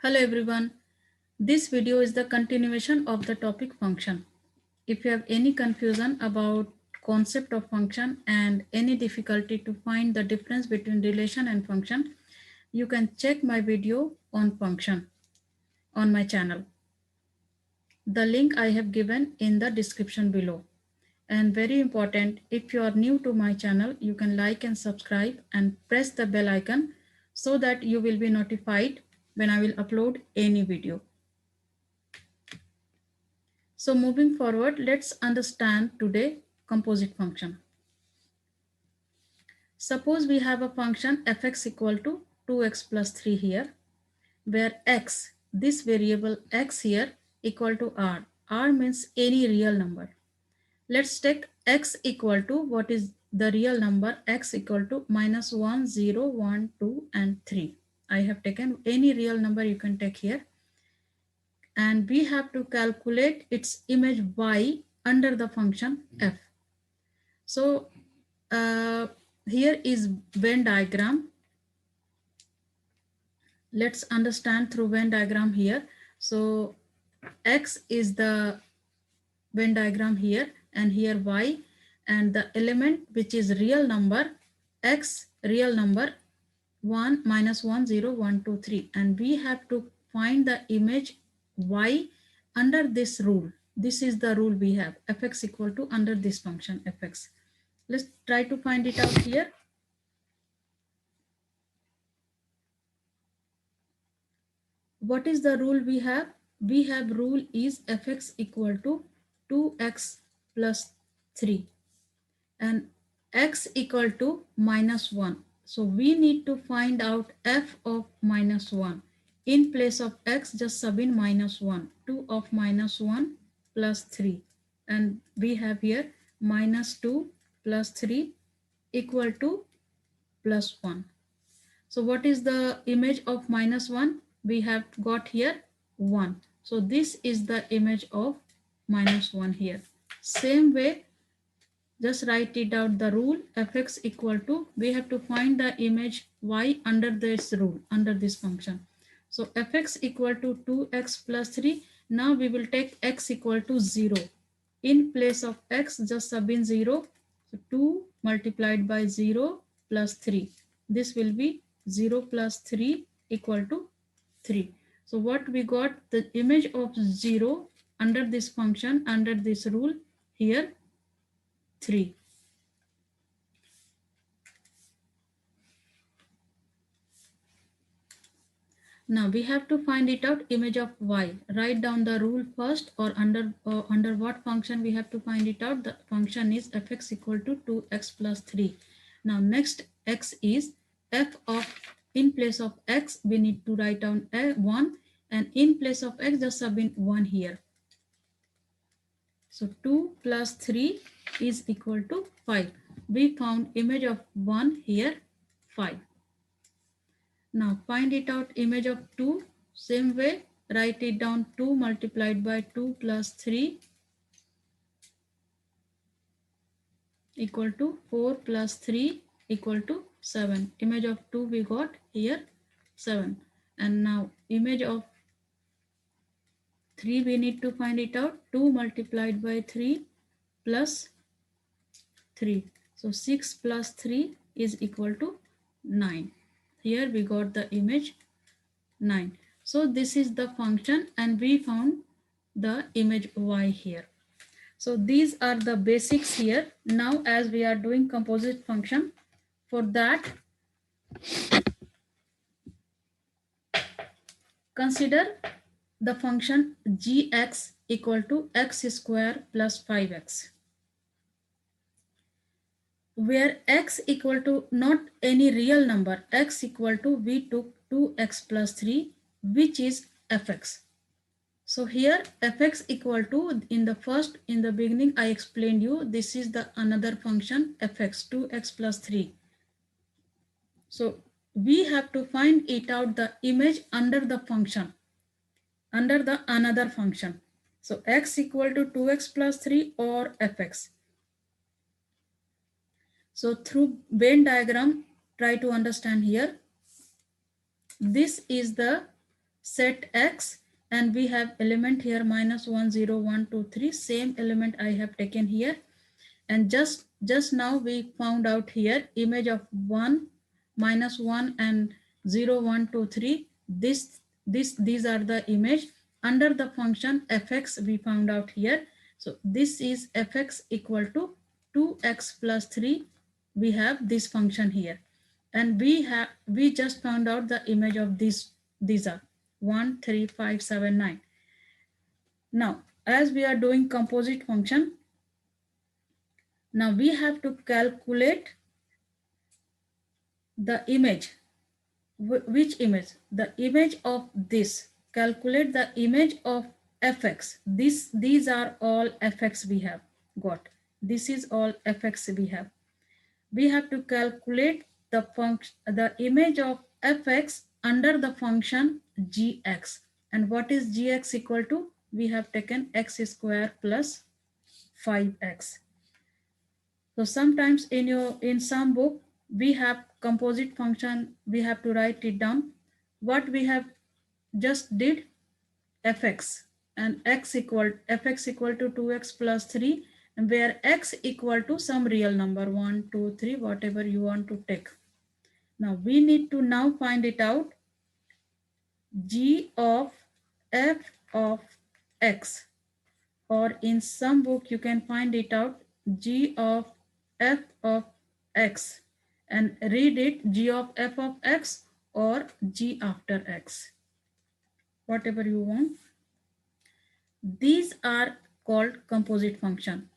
Hello everyone. This video is the continuation of the topic function. If you have any confusion about concept of function and any difficulty to find the difference between relation and function, you can check my video on function on my channel. The link I have given in the description below. And very important, if you are new to my channel, you can like and subscribe and press the bell icon so that you will be notified when I will upload any video. So moving forward, let's understand today composite function. Suppose we have a function fx equal to 2x plus 3 here, where x, this variable x here, equal to r. R means any real number. Let's take x equal to what is the real number, x equal to minus 1, 0, 1, 2 and 3. I have taken any real number you can take here. And we have to calculate its image y under the function f. So here is Venn diagram. Let's understand through Venn diagram here. So x is the Venn diagram here, and here y, and the element which is real number x, real number 1, minus 1, 0, 1, 2, 3, and we have to find the image y under this rule. This is the rule we have, fx equal to under this function fx. Let's try to find it out here. What is the rule we have? We have rule is fx equal to 2x plus 3 and x equal to minus 1. So we need to find out f of minus 1. In place of x, just sub in minus 1. 2 of minus 1 plus 3. And we have here minus 2 plus 3 equal to plus 1. So what is the image of minus 1? We have got here 1. So this is the image of minus 1 here. Same way, just write it out, the rule fx equal to, we have to find the image y under this rule, under this function. So fx equal to 2x plus 3. Now we will take x equal to 0. In place of x, just sub in 0. So 2 multiplied by 0 plus 3. This will be 0 plus 3 equal to 3. So what we got, the image of 0 under this function, under this rule here, 3. Now we have to find it out, image of y. Write down the rule first, or under what function we have to find it out. The function is fx equal to 2x plus 3. Now next x is f of, in place of x we need to write down 1, and in place of x just sub in 1 here. So 2 plus 3 is equal to 5. We found image of 1 here, 5. Now find it out, image of 2. Same way, write it down, 2 multiplied by 2 plus 3 equal to 4 plus 3 equal to 7. Image of 2 we got here, 7. And now image of 3 we need to find it out. 2 multiplied by 3 plus 3. So 6 plus 3 is equal to 9. Here we got the image 9. So this is the function, and we found the image y here. So these are the basics here. Now as we are doing composite function, for that consider the function gx equal to x square plus 5x, where x equal to not any real number, x equal to, we took 2x plus 3, which is fx. So here fx equal to, in the beginning I explained you, this is the another function fx, 2x plus 3. So we have to find it out, the image under the function, under the another function. So x equal to 2x plus 3 or fx. So through Venn diagram, try to understand here. This is the set x, and we have element here minus 1 0 1 2 3, same element I have taken here. And just now we found out here image of 1 minus 1 and 0 1 2 3. These are the image under the function fx we found out here. So this is fx equal to 2x plus 3. We have this function here, and we just found out the image of this. These are 1 3 5 7 9. Now as we are doing composite function, now we have to calculate the image. Which image? The image of this. Calculate the image of fx. These are all fx we have got. This is all fx we have. We have to calculate the function, the image of fx under the function gx. And what is gx equal to? We have taken x square plus 5x. So sometimes in some book we have composite function, we have to write it down. What we have just did, fx and fx equal to 2x plus 3, and where x equal to some real number 1 2 3, whatever you want to take. Now we need to now find it out, g of f of x, or in some book you can find it out g of f of x, and read it g of f of x or g after x, whatever you want. These are called composite function.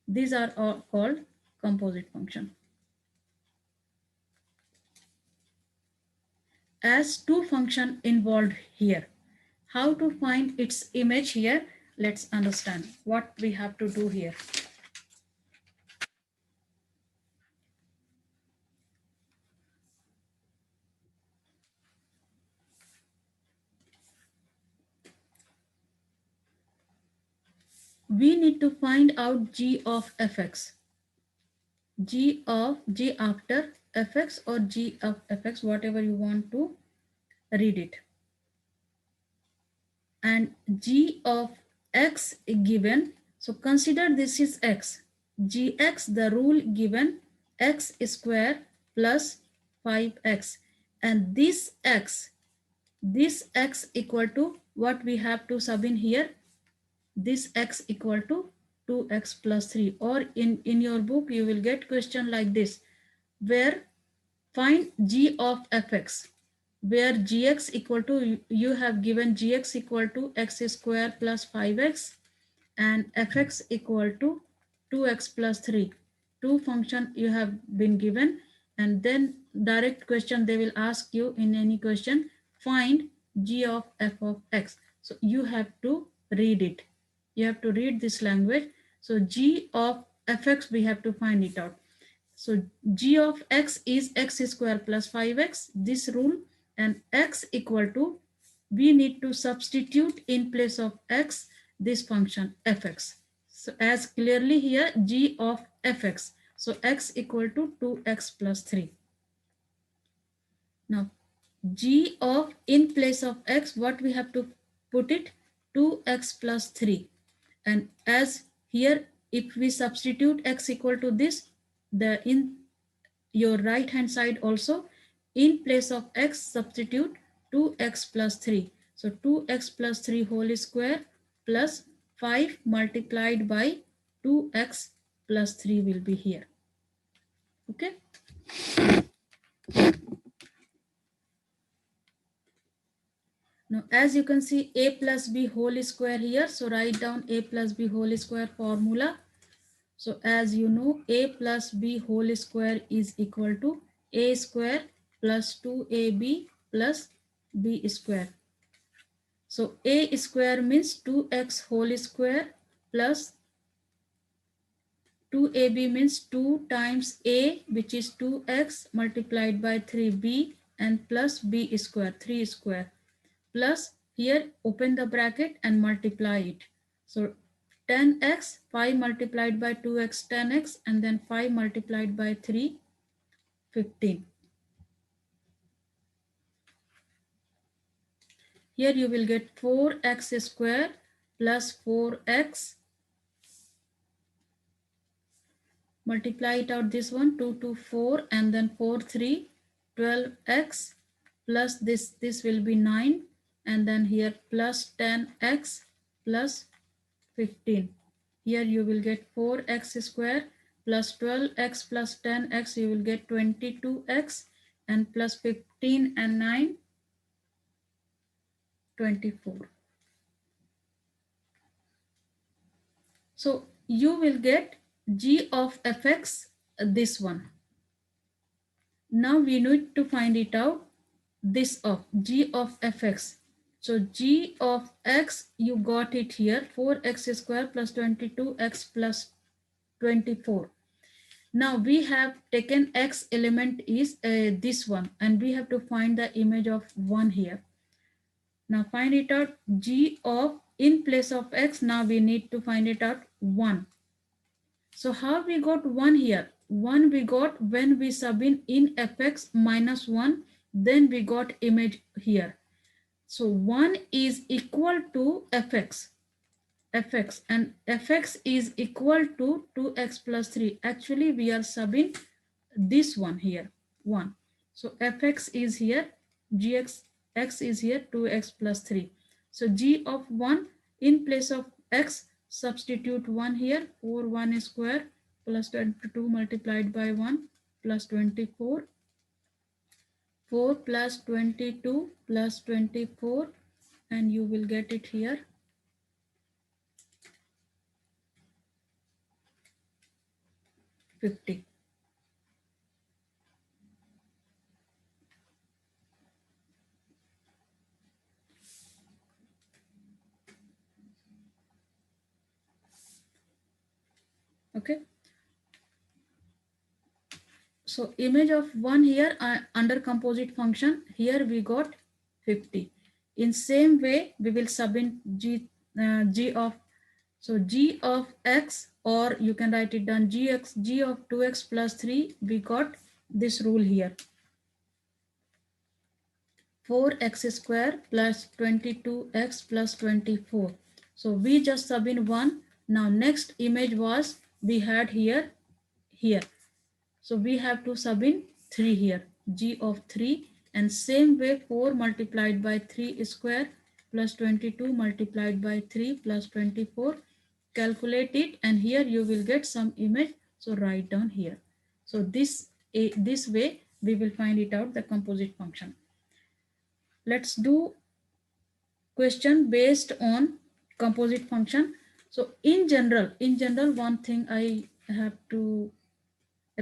These are all called composite function. As two function involved here, how to find its image here? Let's understand what we have to do here. We need to find out g of fx, g after fx or g of fx, whatever you want to read it. And g of x given, so consider this is x, gx, the rule given, x square plus 5x, and this x equal to what we have to sub in here, this x equal to 2x plus 3, or in your book you will get question like this, where find g of fx, where gx equal to, you have given gx equal to x square plus 5x and fx equal to 2x plus 3. Two function you have been given, and then direct question they will ask you in any question, find g of f of x. So you have to read it. You have to read this language. So g of fx we have to find it out. So g of x is x square plus 5x, this rule, and x equal to, we need to substitute in place of x this function fx. So as clearly here g of fx, so x equal to 2x plus 3. Now g of, in place of x, what we have to put it, 2x plus 3. And as here if we substitute x equal to this, the in your right hand side also, in place of x substitute 2x plus 3. So 2x plus 3 whole square plus 5 multiplied by 2x plus 3 will be here. Okay. Now as you can see a plus b whole square here, so write down a plus b whole square formula. So as you know, a plus b whole square is equal to a square plus 2ab plus b square. So a square means 2x whole square plus 2ab means 2 times a, which is 2x multiplied by 3b, and plus b square, 3 square, plus here open the bracket and multiply it. So 10x, 5 multiplied by 2x, 10x, and then 5 multiplied by 3, 15. Here you will get 4x square plus 4x. Multiply it out, this one, 2 to 4, and then 4 3 12x plus this will be 9, and then here plus 10x plus 15. Here you will get 4x square plus 12x plus 10x, you will get 22x, and plus 15 and 9, 24. So you will get g of fx, this one. Now we need to find it out, this of g of fx. So g of x, you got it here, 4x square plus 22x plus 24. Now we have taken x element is this one, and we have to find the image of 1 here. Now find it out, g of, in place of x, now we need to find it out 1. So how we got 1 here? 1 we got when we sub in fx minus 1, then we got image here. So 1 is equal to fx, and fx is equal to 2x plus 3. Actually we are subbing this one here, 1. So fx is here, gx, x is here, 2x plus 3. So g of 1, in place of x, substitute 1 here, 4 1 square plus 22 multiplied by 1 plus 24, 4 plus 22 plus 24, and you will get it here, 50. Okay. So image of 1 here under composite function, here we got 50. In same way, we will sub in g of, so g of x, or you can write it down g of 2x plus 3, we got this rule here, 4x square plus 22x plus 24. So we just sub in 1. Now next image was we had here. So we have to sub in 3 here, g of 3, and same way 4 multiplied by 3 square plus 22 multiplied by 3 plus 24. Calculate it, and here you will get some image. So write down here. So this way we will find it out, the composite function. Let's do question based on composite function. So in general, one thing I have to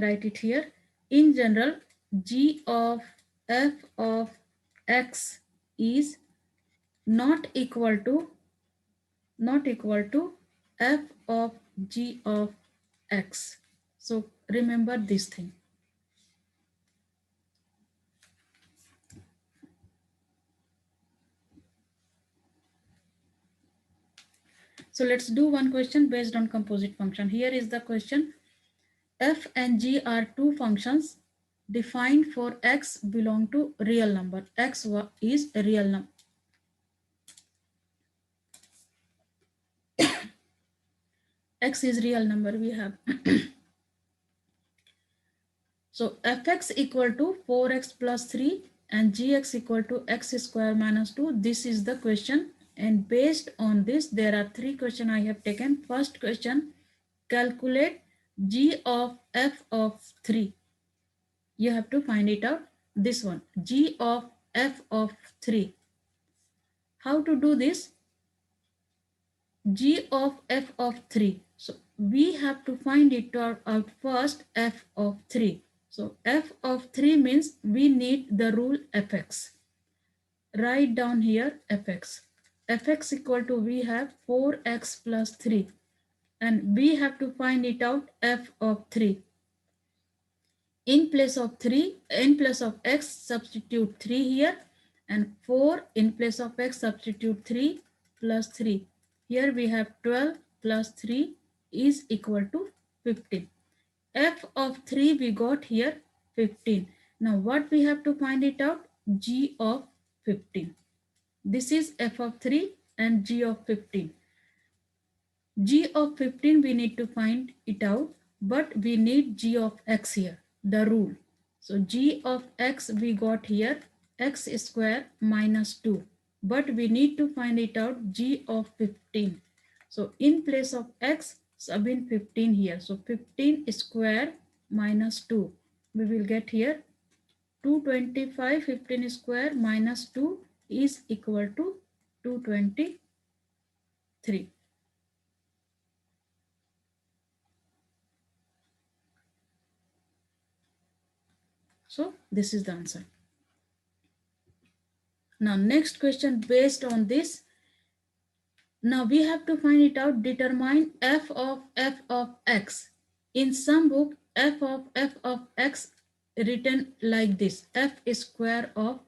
write it here. In general, g of f of x is not equal to f of g of x. So remember this thing. So let's do one question based on composite function. Here is the question. F and g are two functions defined for x belong to real number. X is a real number. X is real number we have. So fx equal to 4x plus 3 and gx equal to x square minus 2. This is the question, and based on this there are 3 questions I have taken. First question, calculate g of f of 3. You have to find it out, this one, g of f of 3. How to do this? G of f of 3. So we have to find it out first, f of 3. So f of 3 means we need the rule fx. Write down here fx. Fx equal to, we have 4x plus 3. And we have to find it out, f of 3. In place of x, substitute 3 here, and 4 in place of x, substitute 3 plus 3. Here we have 12 plus 3 is equal to 15. F of 3 we got here 15. Now what we have to find it out? G of 15. This is f of 3 and g of 15. G of 15 we need to find it out, but we need g of x here, the rule. So g of x we got here, x square minus 2, but we need to find it out g of 15. So in place of x, sub in 15 here. So 15 square minus 2, we will get here 225. 15 square minus 2 is equal to 223. So this is the answer. Now next question based on this. Now we have to find it out. Determine f of x. In some book, f of x written like this: f square of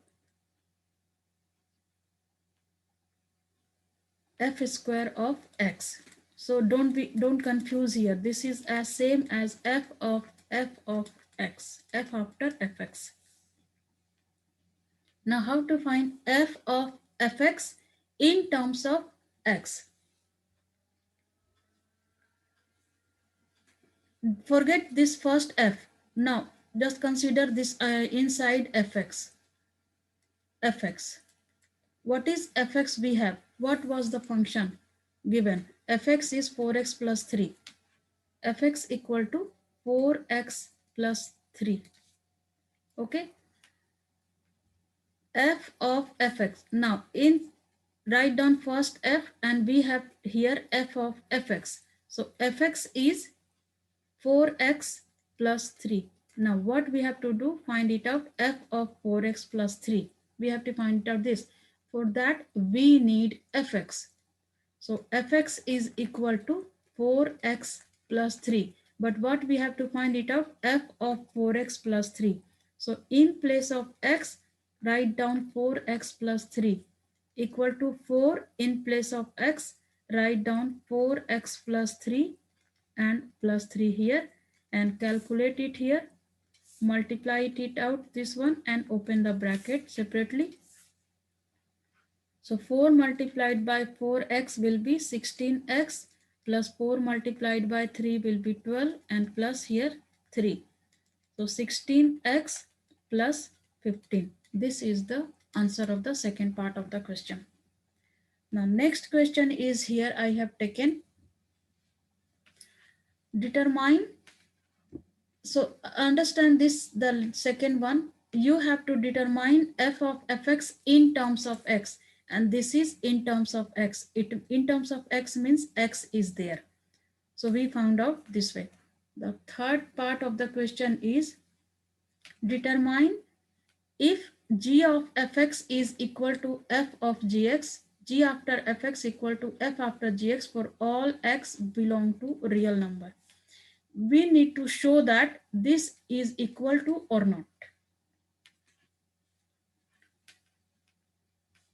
x. So don't confuse here. This is as same as f of x. F after fx. Now how to find f of fx in terms of x? Forget this first f. Now just consider this inside fx. What is fx we have? What was the function given? Fx is 4x plus 3. Fx equal to 4x plus 3. Okay. F of fx. Now in write down first f, and we have here f of fx. So fx is 4x plus 3. Now what we have to do? Find it out. F of 4x plus 3. We have to find out this. For that we need fx. So fx is equal to 4x plus 3. But what we have to find it out? F of 4x plus 3. So in place of x, write down 4x plus 3 equal to 4. In place of x, write down 4x plus 3 and plus 3 here, and calculate it here. Multiply it out, this one, and open the bracket separately. So 4 multiplied by 4x will be 16x, plus 4 multiplied by 3 will be 12, and plus here 3. So 16x plus 15. This is the answer of the second part of the question. Now next question is here I have taken. Determine. So understand this, the second one. You have to determine f of fx in terms of x, and this is in terms of x. It in terms of x means x is there. So we found out this way. The third part of the question is determine if g of fx is equal to f of gx, g after fx equal to f after gx for all x belong to real number. We need to show that this is equal to or not.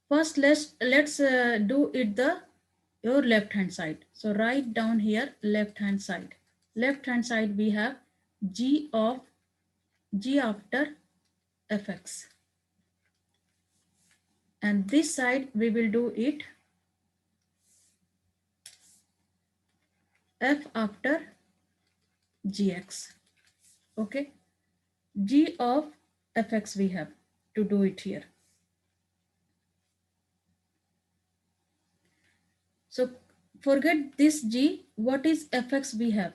First, let's do it the your left hand side. So write down here left hand side. Left hand side we have g of g after fx, and this side we will do it f after gx. Okay, g of fx we have to do it here. So forget this g. What is fx we have?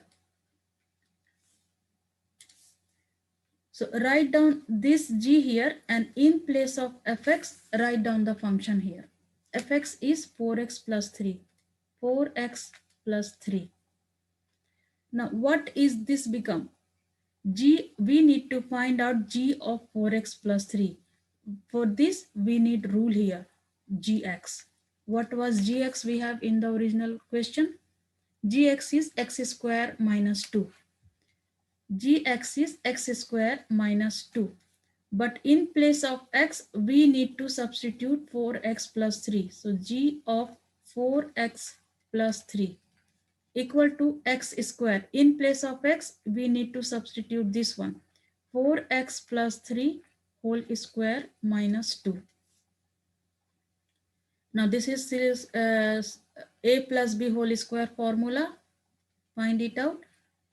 So write down this g here, and in place of fx, write down the function here. Fx is 4x plus 3. 4x plus 3. Now what is this become? G, we need to find out g of 4x plus 3. For this, we need rule here, gx. What was gx we have in the original question? Gx is x square minus 2. Gx is x square minus 2. But in place of x, we need to substitute 4x plus 3. So g of 4x plus 3 equal to x square. In place of x, we need to substitute this one. 4x plus 3 whole square minus 2. Now this is a plus b whole square formula. Find it out.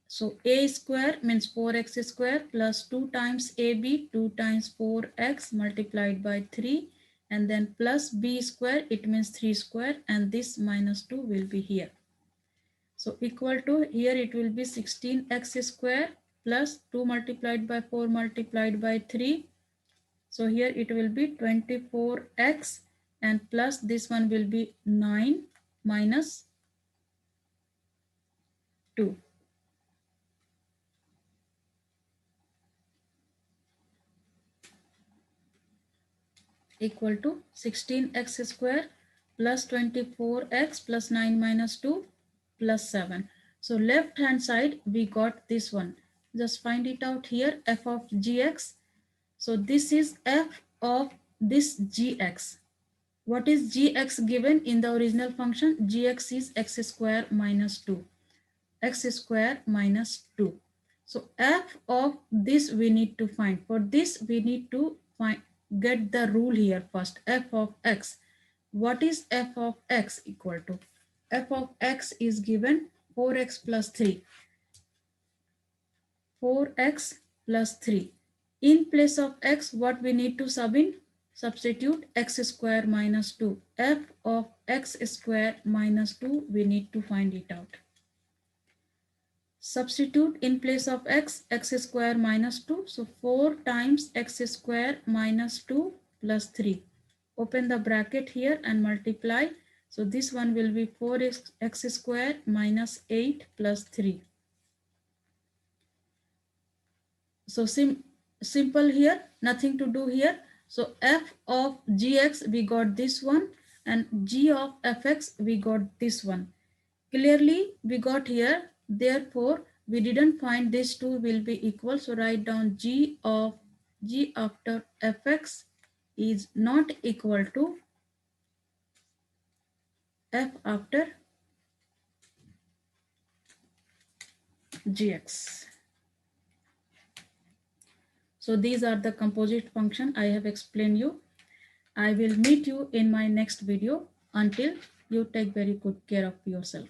So a square means 4x square plus 2 times ab, 2 times 4x multiplied by 3, and then plus b square, it means 3 square, and this minus 2 will be here. So equal to, here it will be 16x square plus 2 multiplied by 4 multiplied by 3. So here it will be 24x, and plus this one will be 9 minus 2. Equal to 16x square plus 24x plus 9 minus 2 plus 7. So left hand side we got this one. Just find it out here, f of gx. So this is f of this gx. What is gx given in the original function? Gx is x square minus 2. X square minus 2. So f of this we need to find. For this we need to get the rule here first. F of x. What is f of x equal to? F of x is given 4x plus 3. 4x plus 3. In place of x, what we need to sub in? Substitute x square minus 2. F of x square minus 2, we need to find it out. Substitute in place of x square minus 2. So 4 times x square minus 2 plus 3. Open the bracket here and multiply. So this one will be 4x square minus 8 plus 3. So simple here, nothing to do here. So f of gx we got this one, and g of fx we got this one. Clearly we got here, therefore we didn't find these two will be equal. So write down g after fx is not equal to f after gx. So these are the composite function I have explained you. I will meet you in my next video. Until, you take very good care of yourself.